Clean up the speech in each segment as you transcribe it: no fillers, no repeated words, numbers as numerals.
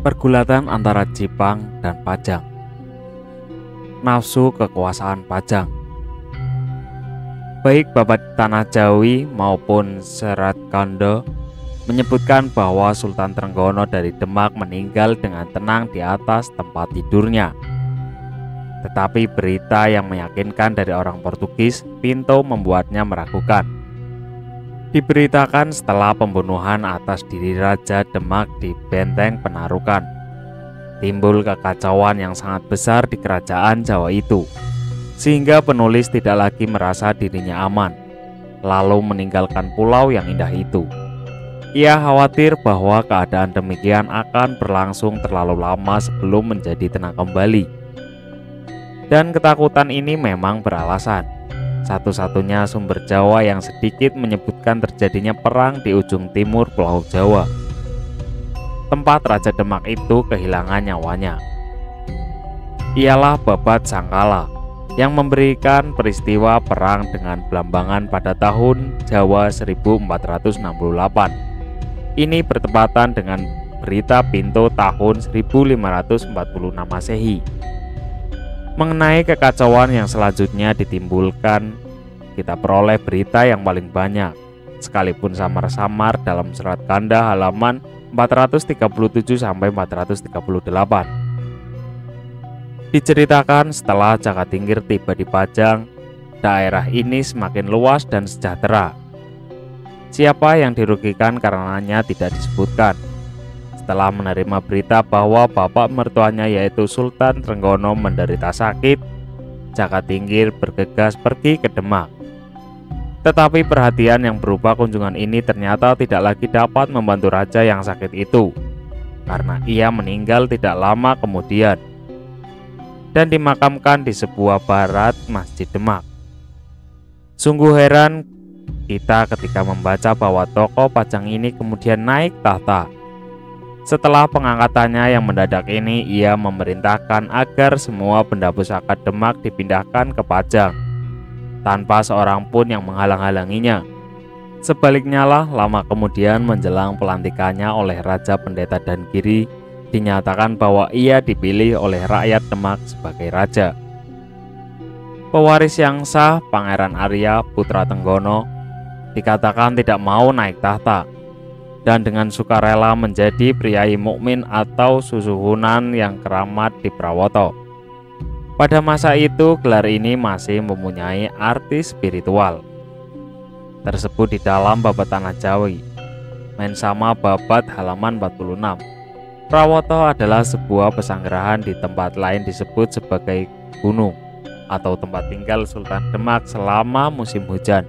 Pergulatan antara Jipang dan Pajang. Nafsu kekuasaan Pajang. Baik Babat Tanah Jawi maupun Serat Kanda menyebutkan bahwa Sultan Trenggono dari Demak meninggal dengan tenang di atas tempat tidurnya. Tetapi berita yang meyakinkan dari orang Portugis Pinto membuatnya meragukan. Diberitakan setelah pembunuhan atas diri Raja Demak di Benteng Penarukan. Timbul kekacauan yang sangat besar di kerajaan Jawa itu, sehingga penulis tidak lagi merasa dirinya aman, lalu meninggalkan pulau yang indah itu. Ia khawatir bahwa keadaan demikian akan berlangsung terlalu lama sebelum menjadi tenang kembali. Dan ketakutan ini memang beralasan. Satu-satunya sumber Jawa yang sedikit menyebutkan terjadinya perang di ujung timur Pulau Jawa, tempat Raja Demak itu kehilangan nyawanya. Ialah Babat Sangkala yang memberikan peristiwa perang dengan Blambangan pada tahun Jawa 1468. Ini bertepatan dengan berita Pinto tahun 1546 Masehi. Mengenai kekacauan yang selanjutnya ditimbulkan, kita peroleh berita yang paling banyak, sekalipun samar-samar dalam Serat Kanda halaman 437-438. Diceritakan setelah Jakatingkir tiba di Pajang, daerah ini semakin luas dan sejahtera. Siapa yang dirugikan karenanya tidak disebutkan. Setelah menerima berita bahwa bapak mertuanya yaitu Sultan Trenggono menderita sakit, Jakatingkir bergegas pergi ke Demak. Tetapi perhatian yang berupa kunjungan ini ternyata tidak lagi dapat membantu raja yang sakit itu, karena ia meninggal tidak lama kemudian dan dimakamkan di sebuah barat Masjid Demak. Sungguh heran kita ketika membaca bahwa tokoh Pajang ini kemudian naik tahta. Setelah pengangkatannya yang mendadak ini, ia memerintahkan agar semua benda pusaka Demak dipindahkan ke Pajang, tanpa seorang pun yang menghalang-halanginya. Sebaliknya lah, lama kemudian menjelang pelantikannya oleh Raja Pendeta Dangiri, dinyatakan bahwa ia dipilih oleh rakyat Demak sebagai raja. Pewaris yang sah, Pangeran Arya Putra Trenggono, dikatakan tidak mau naik tahta, dan dengan sukarela menjadi priai mukmin atau susuhunan yang keramat di Prawoto. Pada masa itu gelar ini masih mempunyai arti spiritual. Tersebut di dalam Babat Tanah Jawi, Mensama Babat halaman 46. Prawoto adalah sebuah pesanggerahan di tempat lain disebut sebagai gunung atau tempat tinggal Sultan Demak selama musim hujan.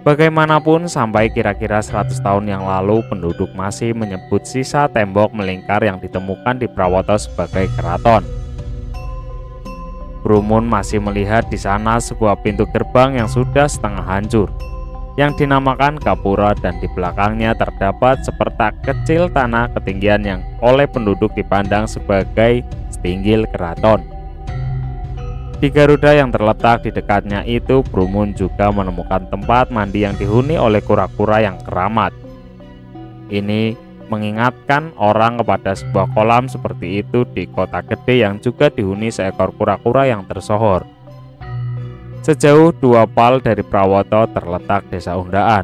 Bagaimanapun, sampai kira-kira 100 tahun yang lalu penduduk masih menyebut sisa tembok melingkar yang ditemukan di Prawoto sebagai keraton. Brumun masih melihat di sana sebuah pintu gerbang yang sudah setengah hancur, yang dinamakan Gapura, dan di belakangnya terdapat sepertak kecil tanah ketinggian yang oleh penduduk dipandang sebagai setinggil keraton. Di Garuda yang terletak di dekatnya itu, Brumun juga menemukan tempat mandi yang dihuni oleh kura-kura yang keramat. Ini mengingatkan orang kepada sebuah kolam seperti itu di kota gede yang juga dihuni seekor kura-kura yang tersohor. Sejauh 2 pal dari Prawoto terletak Desa Undaan.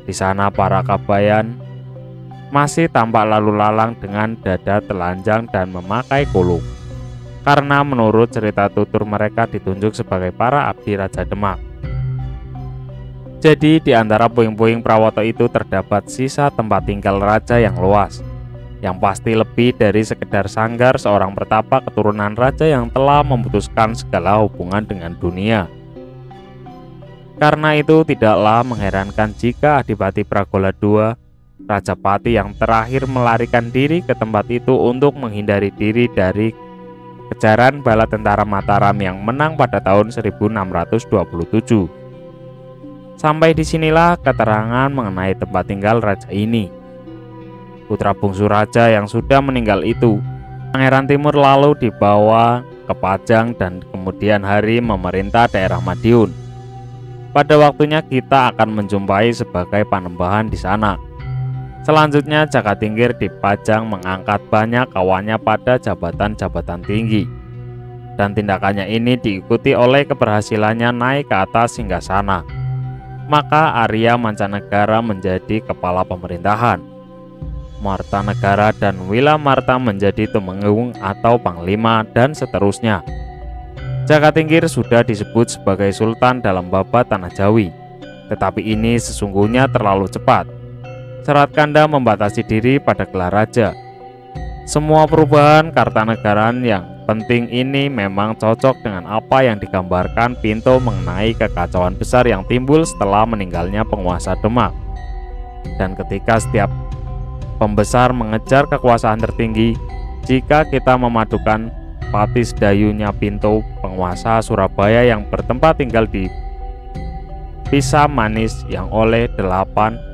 Di sana para Kabayan masih tampak lalu lalang dengan dada telanjang dan memakai kulung, karena menurut cerita tutur mereka ditunjuk sebagai para abdi Raja Demak. Jadi di antara puing-puing Prawoto itu terdapat sisa tempat tinggal raja yang luas, yang pasti lebih dari sekedar sanggar seorang pertapa keturunan raja yang telah memutuskan segala hubungan dengan dunia. Karena itu tidaklah mengherankan jika Adipati Pragola II, Rajapati yang terakhir, melarikan diri ke tempat itu untuk menghindari diri dari kejaran bala tentara Mataram yang menang pada tahun 1627. Sampai disinilah keterangan mengenai tempat tinggal raja ini. Putra bungsu raja yang sudah meninggal itu, Pangeran Timur, lalu dibawa ke Pajang dan kemudian hari memerintah daerah Madiun. Pada waktunya kita akan menjumpai sebagai panembahan di sana. Selanjutnya, Jakatingkir dipajang mengangkat banyak kawannya pada jabatan-jabatan tinggi. Dan tindakannya ini diikuti oleh keberhasilannya naik ke atas singgasana. Maka Arya Mancanegara menjadi kepala pemerintahan. Martanegara dan Wilamarta menjadi tumenggung atau panglima, dan seterusnya. Jakatingkir sudah disebut sebagai sultan dalam babat Tanah Jawi, tetapi ini sesungguhnya terlalu cepat. Serat Kanda membatasi diri pada gelar raja. Semua perubahan Kartanegaraan yang penting ini memang cocok dengan apa yang digambarkan Pinto mengenai kekacauan besar yang timbul setelah meninggalnya penguasa Demak. Dan ketika setiap pembesar mengejar kekuasaan tertinggi, jika kita memadukan Patis Dayunya Pinto, penguasa Surabaya yang bertempat tinggal di Pisamanis, yang oleh 8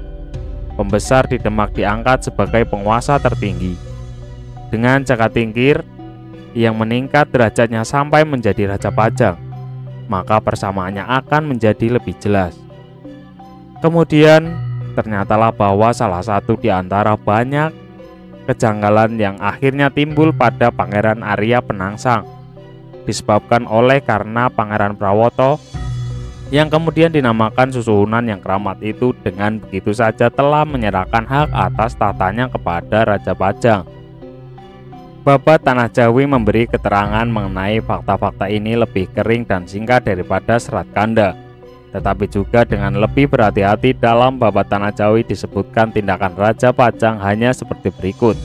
pembesar di Demak diangkat sebagai penguasa tertinggi, dengan Jakatingkir yang meningkat derajatnya sampai menjadi Raja Pajang, maka persamaannya akan menjadi lebih jelas. Kemudian ternyatalah bahwa salah satu di antara banyak kejanggalan yang akhirnya timbul pada Pangeran Arya Penangsang disebabkan oleh karena Pangeran Prawoto yang kemudian dinamakan Susuhunan yang keramat itu dengan begitu saja telah menyerahkan hak atas tahtanya kepada Raja Pajang. Babat Tanah Jawi memberi keterangan mengenai fakta-fakta ini lebih kering dan singkat daripada Serat Kanda, tetapi juga dengan lebih berhati-hati. Dalam Babat Tanah Jawi disebutkan tindakan Raja Pajang hanya seperti berikut.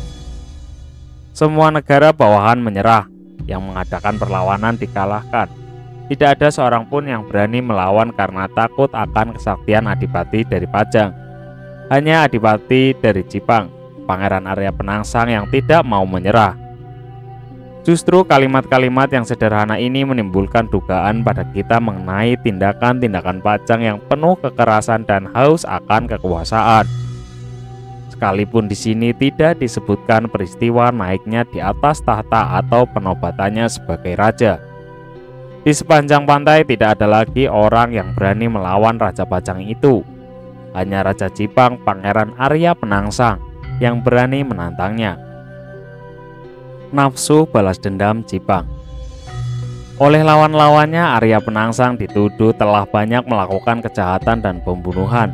Semua negara bawahan menyerah, yang mengadakan perlawanan dikalahkan. Tidak ada seorang pun yang berani melawan karena takut akan kesaktian Adipati dari Pajang. Hanya Adipati dari Jipang, Pangeran Arya Penangsang, yang tidak mau menyerah. Justru kalimat-kalimat yang sederhana ini menimbulkan dugaan pada kita mengenai tindakan-tindakan Pajang yang penuh kekerasan dan haus akan kekuasaan. Sekalipun di sini tidak disebutkan peristiwa naiknya di atas tahta atau penobatannya sebagai raja. Di sepanjang pantai tidak ada lagi orang yang berani melawan Raja Pajang itu. Hanya Raja Jipang, Pangeran Arya Penangsang, yang berani menantangnya. Nafsu balas dendam Jipang. Oleh lawan-lawannya, Arya Penangsang dituduh telah banyak melakukan kejahatan dan pembunuhan,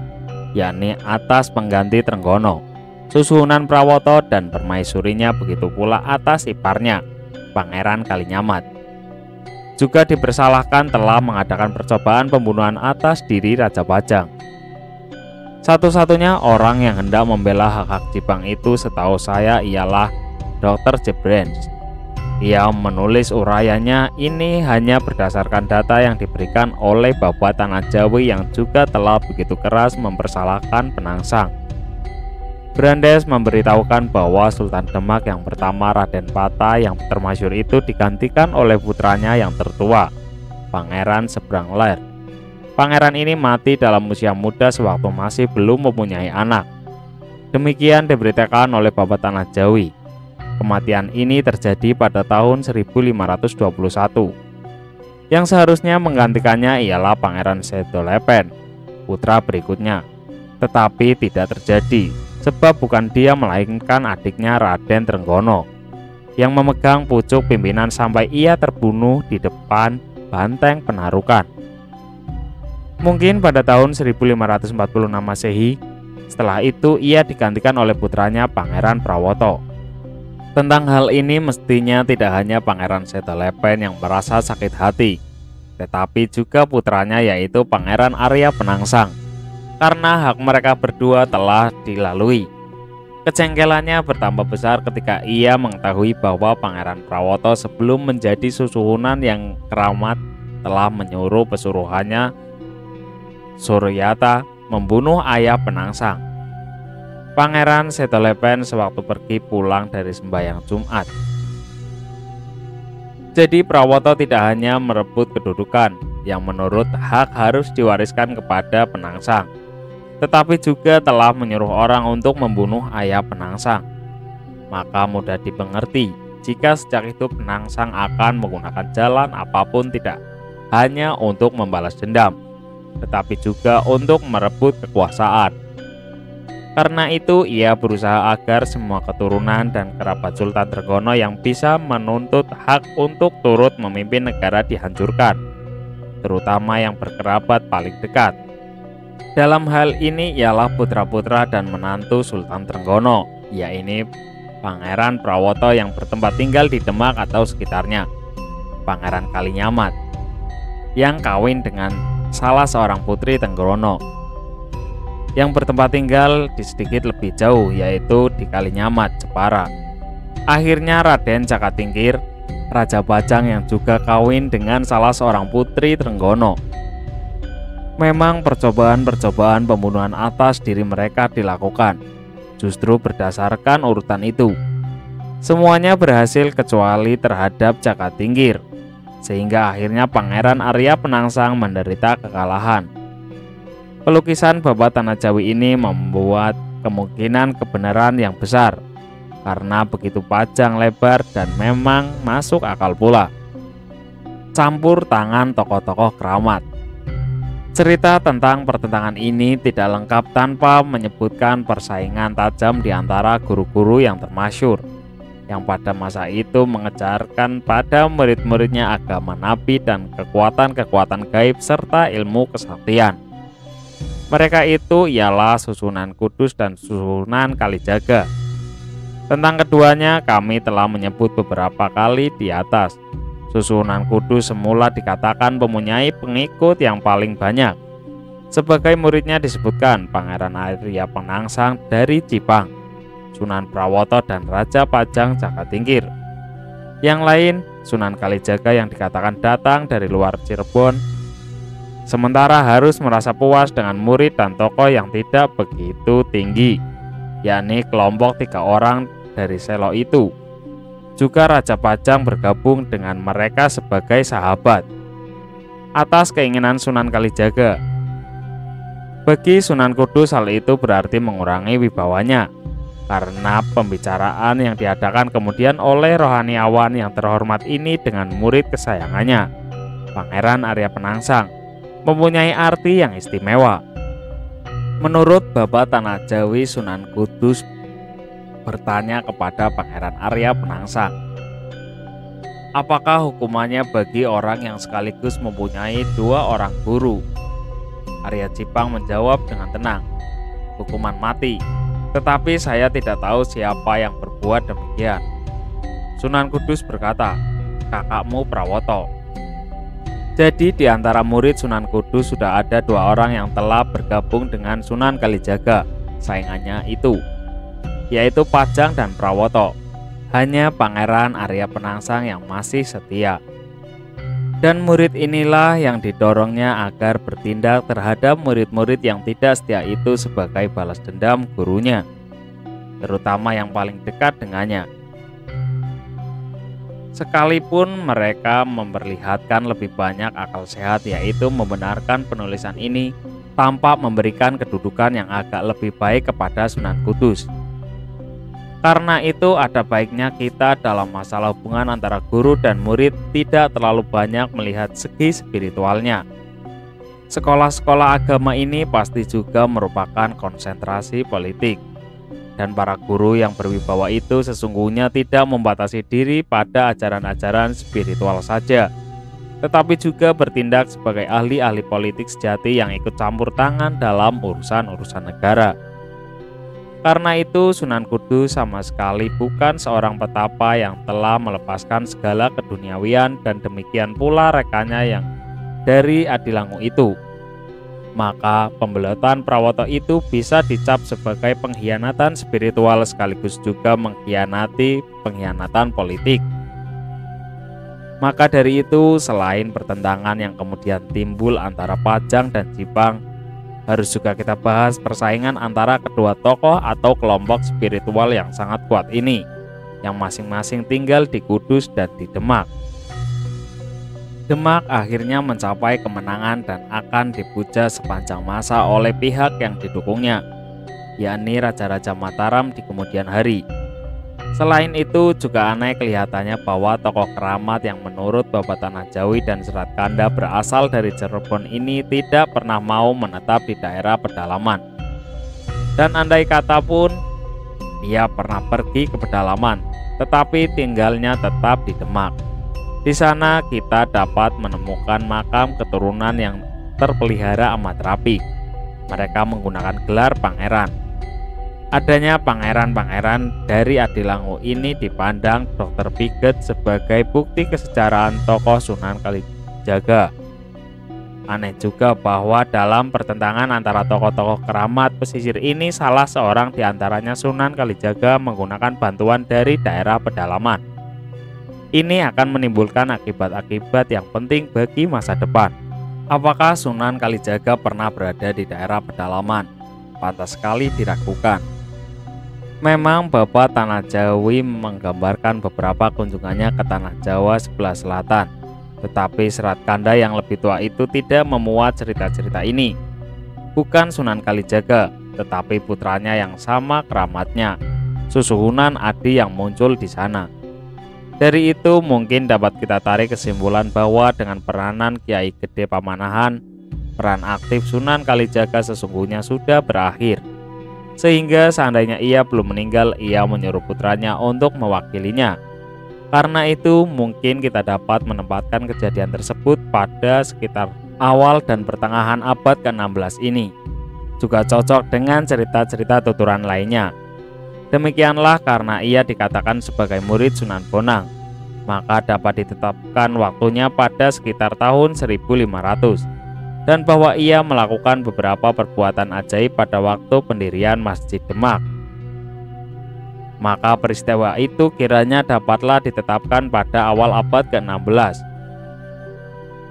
yakni atas pengganti Trenggono, Susuhunan Prawoto, dan permaisurinya, begitu pula atas iparnya, Pangeran Kalinyamat. Juga dipersalahkan telah mengadakan percobaan pembunuhan atas diri Raja Pajang. Satu-satunya orang yang hendak membela hak-hak Jipang itu setahu saya ialah Dr. Jebrens. Ia menulis urayanya ini hanya berdasarkan data yang diberikan oleh Babat Tanah Jawi yang juga telah begitu keras mempersalahkan Penangsang. Brandes memberitahukan bahwa Sultan Demak yang pertama, Raden Pata, yang termasyhur itu digantikan oleh putranya yang tertua, Pangeran Seberang Ler. Pangeran ini mati dalam usia muda sewaktu masih belum mempunyai anak. Demikian diberitakan oleh Babat Tanah Jawi. Kematian ini terjadi pada tahun 1521. Yang seharusnya menggantikannya ialah Pangeran Sedolepen, putra berikutnya. Tetapi tidak terjadi, sebab bukan dia melainkan adiknya Raden Trenggono yang memegang pucuk pimpinan sampai ia terbunuh di depan banteng Penarukan. Mungkin pada tahun 1546 Masehi. Setelah itu ia digantikan oleh putranya Pangeran Prawoto. Tentang hal ini mestinya tidak hanya Pangeran Sedolepen yang merasa sakit hati, tetapi juga putranya yaitu Pangeran Arya Penangsang, karena hak mereka berdua telah dilalui. Kejengkelannya bertambah besar ketika ia mengetahui bahwa Pangeran Prawoto sebelum menjadi Susuhunan yang keramat telah menyuruh pesuruhannya Suryata membunuh ayah Penangsang, Pangeran Sedolepen, sewaktu pergi pulang dari sembahyang Jumat. Jadi Prawoto tidak hanya merebut kedudukan yang menurut hak harus diwariskan kepada Penangsang, tetapi juga telah menyuruh orang untuk membunuh ayah Penangsang. Maka mudah dimengerti jika sejak itu Penangsang akan menggunakan jalan apapun tidak hanya untuk membalas dendam, tetapi juga untuk merebut kekuasaan. Karena itu ia berusaha agar semua keturunan dan kerabat Sultan Trenggono yang bisa menuntut hak untuk turut memimpin negara dihancurkan, terutama yang berkerabat paling dekat. Dalam hal ini ialah putra-putra dan menantu Sultan Trenggono, yaitu Pangeran Prawoto yang bertempat tinggal di Demak atau sekitarnya, Pangeran Kalinyamat, yang kawin dengan salah seorang putri Trenggono yang bertempat tinggal di sedikit lebih jauh, yaitu di Kalinyamat, Jepara. Akhirnya Raden Cakatingkir, Raja Bajang yang juga kawin dengan salah seorang putri Trenggono. Memang percobaan-percobaan pembunuhan atas diri mereka dilakukan, justru berdasarkan urutan itu. Semuanya berhasil kecuali terhadap Cakatingkir, sehingga akhirnya Pangeran Arya Penangsang menderita kekalahan. Pelukisan Babat Tanah Jawi ini membuat kemungkinan kebenaran yang besar, karena begitu panjang lebar dan memang masuk akal pula. Campur tangan tokoh-tokoh keramat. Cerita tentang pertentangan ini tidak lengkap tanpa menyebutkan persaingan tajam di antara guru-guru yang termasyhur, yang pada masa itu mengejarkan pada murid-muridnya agama Nabi dan kekuatan-kekuatan gaib serta ilmu kesaktian. Mereka itu ialah Susunan Kudus dan Susunan Kalijaga. Tentang keduanya kami telah menyebut beberapa kali di atas. Susunan Kudus semula dikatakan mempunyai pengikut yang paling banyak. Sebagai muridnya disebutkan Pangeran Arya Penangsang dari Cipang, Sunan Prawoto dan Raja Pajang Cakatingkir. Yang lain Sunan Kalijaga yang dikatakan datang dari luar Cirebon. Sementara harus merasa puas dengan murid dan tokoh yang tidak begitu tinggi, yakni kelompok 3 orang dari Selo itu. Juga Raja Pajang bergabung dengan mereka sebagai sahabat atas keinginan Sunan Kalijaga. Bagi Sunan Kudus hal itu berarti mengurangi wibawanya, karena pembicaraan yang diadakan kemudian oleh rohaniawan yang terhormat ini dengan murid kesayangannya, Pangeran Arya Penangsang, mempunyai arti yang istimewa. Menurut Babat Tanah Jawi, Sunan Kudus bertanya kepada Pangeran Arya Penangsang, apakah hukumannya bagi orang yang sekaligus mempunyai 2 orang guru? Arya Cipang menjawab dengan tenang, hukuman mati, tetapi saya tidak tahu siapa yang berbuat demikian. Sunan Kudus berkata, kakakmu Prawoto. Jadi di antara murid Sunan Kudus sudah ada 2 orang yang telah bergabung dengan Sunan Kalijaga, saingannya itu, yaitu Pajang dan Prawoto. Hanya Pangeran Arya Penangsang yang masih setia. Dan murid inilah yang didorongnya agar bertindak terhadap murid-murid yang tidak setia itu sebagai balas dendam gurunya, terutama yang paling dekat dengannya. Sekalipun mereka memperlihatkan lebih banyak akal sehat, yaitu membenarkan penulisan ini tanpa memberikan kedudukan yang agak lebih baik kepada Sunan Kudus. Karena itu ada baiknya kita dalam masalah hubungan antara guru dan murid tidak terlalu banyak melihat segi spiritualnya. Sekolah-sekolah agama ini pasti juga merupakan konsentrasi politik. Dan para guru yang berwibawa itu sesungguhnya tidak membatasi diri pada ajaran-ajaran spiritual saja, tetapi juga bertindak sebagai ahli-ahli politik sejati yang ikut campur tangan dalam urusan-urusan negara. Karena itu Sunan Kudus sama sekali bukan seorang petapa yang telah melepaskan segala keduniawian, dan demikian pula rekannya yang dari Adilangu itu. Maka pembelotan Prawoto itu bisa dicap sebagai pengkhianatan spiritual sekaligus juga mengkhianati pengkhianatan politik. Maka dari itu, selain pertentangan yang kemudian timbul antara Pajang dan Cipang, harus juga kita bahas persaingan antara kedua tokoh atau kelompok spiritual yang sangat kuat ini, yang masing-masing tinggal di Kudus dan di Demak. Demak akhirnya mencapai kemenangan dan akan dipuja sepanjang masa oleh pihak yang didukungnya, yakni Raja-Raja Mataram di kemudian hari. Selain itu juga aneh kelihatannya bahwa tokoh keramat yang menurut Babat Tanah Jawi dan Serat Kanda berasal dari Cirebon ini tidak pernah mau menetap di daerah pedalaman. Dan andai kata pun ia pernah pergi ke pedalaman, tetapi tinggalnya tetap di Demak. Di sana kita dapat menemukan makam keturunan yang terpelihara amat rapi. Mereka menggunakan gelar pangeran. Adanya pangeran-pangeran dari Adilangu ini dipandang Dr. Piget sebagai bukti kesejarahan tokoh Sunan Kalijaga. Aneh juga bahwa dalam pertentangan antara tokoh-tokoh keramat pesisir ini, salah seorang diantaranya Sunan Kalijaga menggunakan bantuan dari daerah pedalaman. Ini akan menimbulkan akibat-akibat yang penting bagi masa depan. Apakah Sunan Kalijaga pernah berada di daerah pedalaman? Pantas sekali diragukan. Memang Bapak Tanah Jawi menggambarkan beberapa kunjungannya ke Tanah Jawa sebelah selatan, tetapi Serat Kanda yang lebih tua itu tidak memuat cerita-cerita ini. Bukan Sunan Kalijaga, tetapi putranya yang sama keramatnya, Susuhunan Adi yang muncul di sana. Dari itu mungkin dapat kita tarik kesimpulan bahwa dengan peranan Kiai Gede Pamanahan, peran aktif Sunan Kalijaga sesungguhnya sudah berakhir. Sehingga seandainya ia belum meninggal, ia menyuruh putranya untuk mewakilinya. Karena itu mungkin kita dapat menempatkan kejadian tersebut pada sekitar awal dan pertengahan abad ke-16 ini. Juga cocok dengan cerita-cerita tuturan lainnya. Demikianlah karena ia dikatakan sebagai murid Sunan Bonang, maka dapat ditetapkan waktunya pada sekitar tahun 1500. Dan bahwa ia melakukan beberapa perbuatan ajaib pada waktu pendirian Masjid Demak. Maka peristiwa itu kiranya dapatlah ditetapkan pada awal abad ke-16.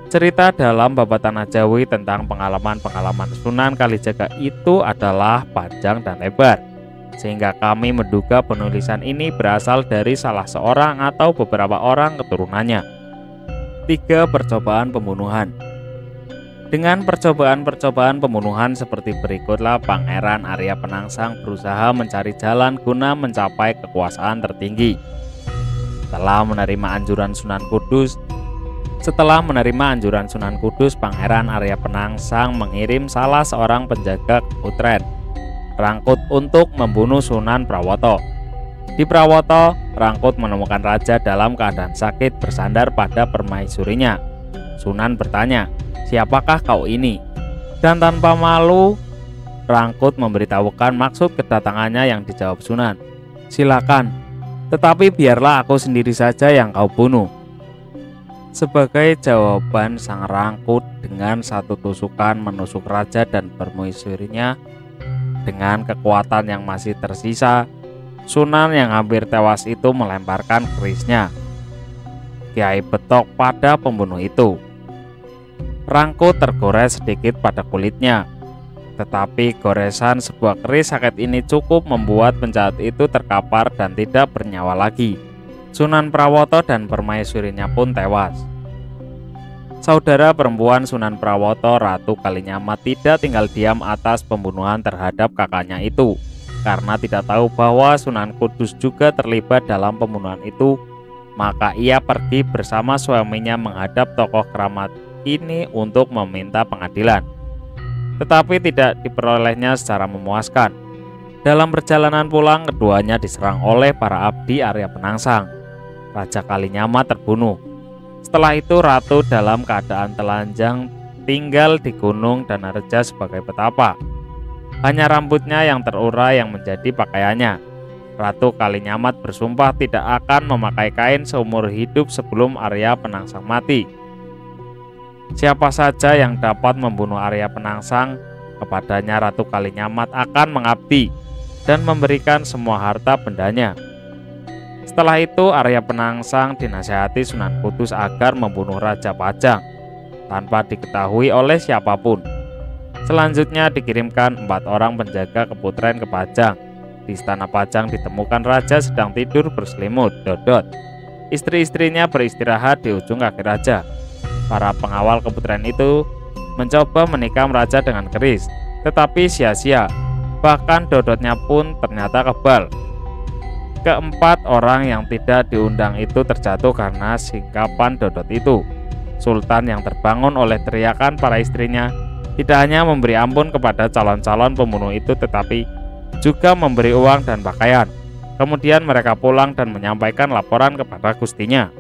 Cerita dalam Babat Tanah Jawi tentang pengalaman-pengalaman Sunan Kalijaga itu adalah panjang dan lebar, sehingga kami menduga penulisan ini berasal dari salah seorang atau beberapa orang keturunannya. 3. Percobaan pembunuhan. Dengan percobaan-percobaan pembunuhan seperti berikutlah Pangeran Arya Penangsang berusaha mencari jalan guna mencapai kekuasaan tertinggi. Setelah menerima anjuran Sunan Kudus, Pangeran Arya Penangsang mengirim salah seorang penjaga Keputren, Rangkut, untuk membunuh Sunan Prawoto. Di Prawoto, Rangkut menemukan raja dalam keadaan sakit bersandar pada permaisurinya. Sunan bertanya, "Siapakah kau ini?" Dan tanpa malu, Rangkut memberitahukan maksud kedatangannya. Yang dijawab Sunan, "Silakan, tetapi biarlah aku sendiri saja yang kau bunuh." Sebagai jawaban, sang Rangkut dengan satu tusukan menusuk raja dan permaisurinya. Dengan kekuatan yang masih tersisa, Sunan yang hampir tewas itu melemparkan kerisnya, Kiai Betok, pada pembunuh itu. Rangkut tergores sedikit pada kulitnya, tetapi goresan sebuah keris sakit ini cukup membuat penjahat itu terkapar dan tidak bernyawa lagi. Sunan Prawoto dan permaisurinya pun tewas. Saudara perempuan Sunan Prawoto, Ratu Kalinyamat, tidak tinggal diam atas pembunuhan terhadap kakaknya itu. Karena tidak tahu bahwa Sunan Kudus juga terlibat dalam pembunuhan itu, maka ia pergi bersama suaminya menghadap tokoh keramat ini untuk meminta pengadilan, tetapi tidak diperolehnya secara memuaskan. Dalam perjalanan pulang, keduanya diserang oleh para abdi Arya Penangsang. Raja Kalinyamat terbunuh. Setelah itu Ratu dalam keadaan telanjang tinggal di Gunung Danareja sebagai petapa. Hanya rambutnya yang terurai yang menjadi pakaiannya. Ratu Kalinyamat bersumpah tidak akan memakai kain seumur hidup sebelum Arya Penangsang mati. Siapa saja yang dapat membunuh Arya Penangsang, kepadanya Ratu Kalinyamat akan mengabdi dan memberikan semua harta bendanya. Setelah itu Arya Penangsang dinasihati Sunan Kudus agar membunuh Raja Pajang tanpa diketahui oleh siapapun. Selanjutnya dikirimkan 4 orang penjaga Keputren ke Pajang. Di istana Pajang ditemukan raja sedang tidur berselimut dodot. Istri-istrinya beristirahat di ujung kaki raja. Para pengawal Keputren itu mencoba menikam raja dengan keris, tetapi sia-sia. Bahkan dodotnya pun ternyata kebal. Keempat orang yang tidak diundang itu terjatuh karena singkapan dodot itu. Sultan yang terbangun oleh teriakan para istrinya tidak hanya memberi ampun kepada calon-calon pembunuh itu, tetapi juga memberi uang dan pakaian. Kemudian mereka pulang dan menyampaikan laporan kepada gustinya.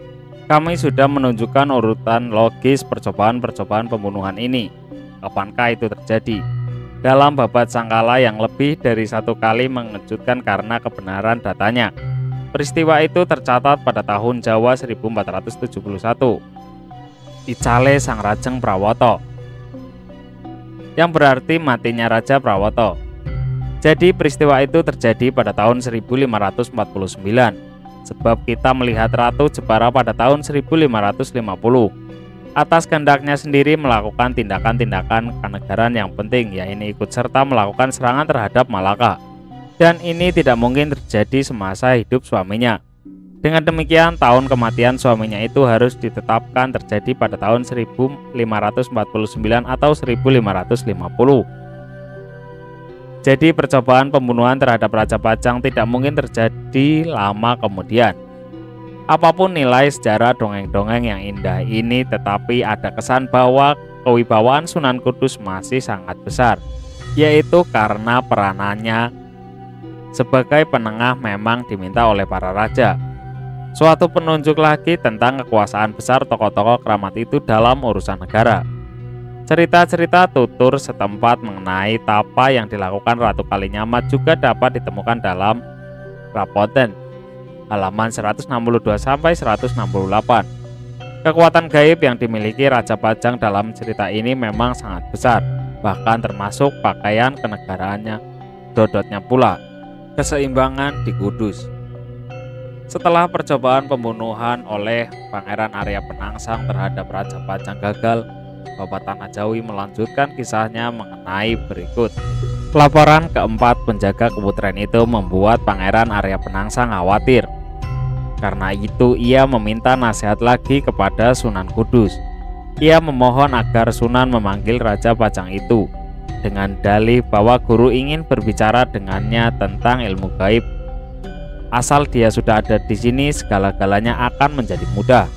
Kami sudah menunjukkan urutan logis percobaan-percobaan pembunuhan ini. Kapankah itu terjadi? Dalam babat sangkala yang lebih dari satu kali mengejutkan karena kebenaran datanya. Peristiwa itu tercatat pada tahun Jawa 1471. Icale Sang Rajeng Prawoto, yang berarti matinya Raja Prawoto. Jadi peristiwa itu terjadi pada tahun 1549, sebab kita melihat Ratu Jepara pada tahun 1550 atas kehendaknya sendiri melakukan tindakan-tindakan kenegaraan yang penting, yaitu ikut serta melakukan serangan terhadap Malaka. Dan ini tidak mungkin terjadi semasa hidup suaminya. Dengan demikian, tahun kematian suaminya itu harus ditetapkan terjadi pada tahun 1549 atau 1550. Jadi percobaan pembunuhan terhadap Raja Pajang tidak mungkin terjadi lama kemudian. Apapun nilai sejarah dongeng-dongeng yang indah ini, tetapi ada kesan bahwa kewibawaan Sunan Kudus masih sangat besar, yaitu karena peranannya sebagai penengah memang diminta oleh para raja. Suatu penunjuk lagi tentang kekuasaan besar tokoh-tokoh keramat itu dalam urusan negara. Cerita-cerita tutur setempat mengenai tapa yang dilakukan Ratu Kalinyamat juga dapat ditemukan dalam Rapoten halaman 162-168. Kekuatan gaib yang dimiliki Raja Pajang dalam cerita ini memang sangat besar, bahkan termasuk pakaian kenegaraannya. Dodotnya pula keseimbangan di Kudus. Setelah percobaan pembunuhan oleh Pangeran Arya Penangsang terhadap Raja Pajang gagal, Bapak Tanah Jawi melanjutkan kisahnya mengenai berikut. Laporan keempat penjaga keputren itu membuat Pangeran Arya Penangsang khawatir. Karena itu ia meminta nasihat lagi kepada Sunan Kudus. Ia memohon agar Sunan memanggil Raja Pajang itu dengan dalih bahwa guru ingin berbicara dengannya tentang ilmu gaib. Asal dia sudah ada di sini, segala-galanya akan menjadi mudah.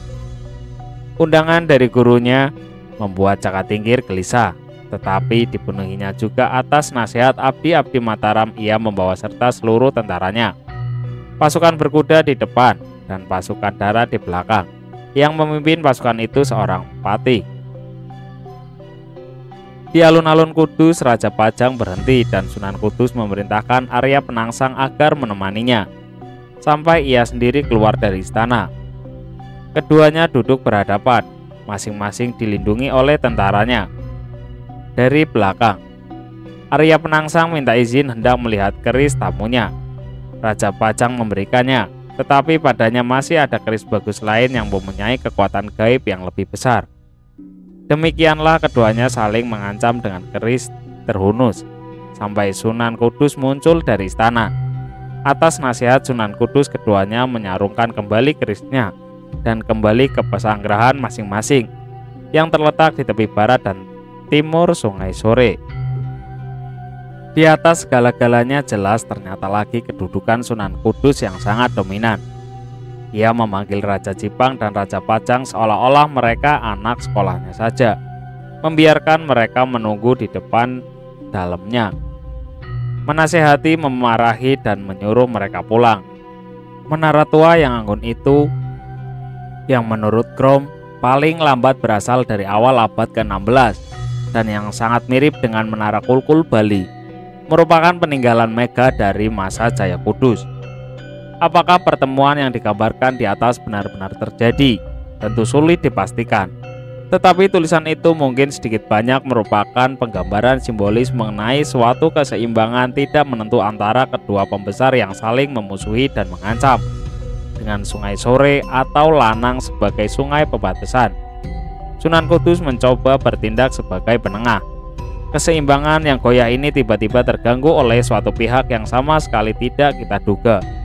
Undangan dari gurunya membuat Cakatingkir gelisah, tetapi dipenuhinya juga atas nasihat abdi-abdi Mataram. Ia membawa serta seluruh tentaranya. Pasukan berkuda di depan dan pasukan darat di belakang. Yang memimpin pasukan itu seorang patih. Di alun-alun Kudus, Raja Pajang berhenti dan Sunan Kudus memerintahkan Arya Penangsang agar menemaninya sampai ia sendiri keluar dari istana. Keduanya duduk berhadapan, masing-masing dilindungi oleh tentaranya. Dari belakang, Arya Penangsang minta izin hendak melihat keris tamunya. Raja Pajang memberikannya, tetapi padanya masih ada keris bagus lain yang mempunyai kekuatan gaib yang lebih besar. Demikianlah keduanya saling mengancam dengan keris terhunus, sampai Sunan Kudus muncul dari istana. Atas nasihat Sunan Kudus, keduanya menyarungkan kembali kerisnya dan kembali ke pesanggerahan masing-masing yang terletak di tepi barat dan timur Sungai Sore. Di atas segala-galanya jelas ternyata lagi kedudukan Sunan Kudus yang sangat dominan. Ia memanggil Raja Jipang dan Raja Pajang seolah-olah mereka anak sekolahnya saja, membiarkan mereka menunggu di depan dalamnya, menasehati, memarahi, dan menyuruh mereka pulang. Menara tua yang anggun itu, yang menurut Grom paling lambat berasal dari awal abad ke-16 dan yang sangat mirip dengan Menara Kulkul Bali, merupakan peninggalan mega dari masa Jaya Kudus. Apakah pertemuan yang dikabarkan di atas benar-benar terjadi? Tentu sulit dipastikan. Tetapi tulisan itu mungkin sedikit banyak merupakan penggambaran simbolis mengenai suatu keseimbangan tidak menentu antara kedua pembesar yang saling memusuhi dan mengancam, dengan Sungai Sore atau Lanang sebagai sungai perbatasan. Sunan Kudus mencoba bertindak sebagai penengah. Keseimbangan yang goyah ini tiba-tiba terganggu oleh suatu pihak yang sama sekali tidak kita duga.